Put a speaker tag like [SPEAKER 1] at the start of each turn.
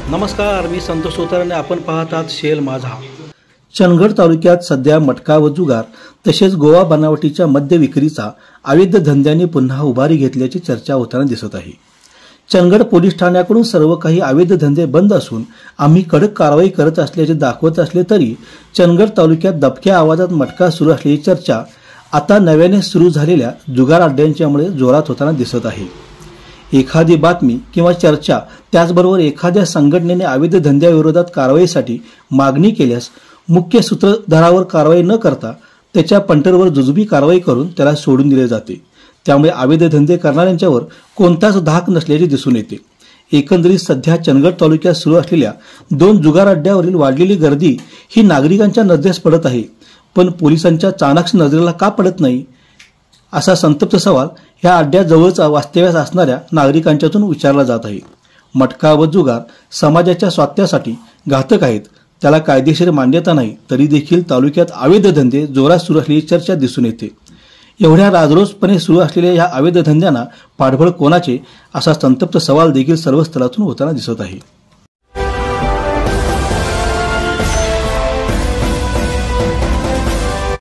[SPEAKER 1] नमस्कार, मी संतोष सोतार आणि आपण पाहत आहात शेल माझा। चंदगड तालुक्यात सध्या मटका व जुगार तसेच गोवा बनावटीच्या मद्य विक्रीचा अवैध धंद्याने पुन्हा उभारी घेतल्याची चर्चा होताना दिसत आहे। चंदगड पोलीस ठाण्याकडून सर्व काही अवैध धंदे बंद असून आम्ही कडक कारवाई करत असल्याचे दाखवत असले तरी चंदगड तालुक्यात दबक्या आवाजात मटका सुरू असल्याची चर्चा आता नव्याने सुरू झालेल्या जुगार अड्ड्यांच्यामुळे जोरात होताना दिसत आहे। एखादी बातमी किंवा चर्चा त्याचबरोबर एखाद्या संघटनेने अवैध धंद्याविरोधात कारवाईसाठी मागणी केल्यास मुख्य सूत्रधारावर कारवाई न करता त्याच्या पंटरवर जुजबी कारवाई करून त्याला सोडून दिले जाते। त्यामुळे अवैध धंदे करणाऱ्यांच्यावर कोणताच धाक नसल्याचे दिसून येते। एकंदरीत सध्या चंदगड तालुक्यात सुरू असलेल्या 2 जुगार अड्ड्यावरील वाढलेली गर्दी ही नागरिकांच्या नजरेस पडत आहे, पण पोलिसांच्या चाणाक्ष नजरेला का पडत नाही असा संतप्त सवाल या अड्ड्याजवळच वास्तव्यास असणाऱ्या नागरिकांच्यातून विचारला जात आहे। मटका व जुगार समाजाच्या स्वास्थ्यासाठी घातक आहेत, त्याला कायदेशीर मान्यता नाही, तरी देखील तालुक्यात अवैध धंदे जोरात सुरू असल्याची चर्चा दिसून येते। एवढ्या राजरोसपणे सुरू असलेल्या या अवैध धंद्यांना पाठबळ कोणाचे असा संतप्त सवाल देखील सर्व स्तरातून होताना दिसत आहे।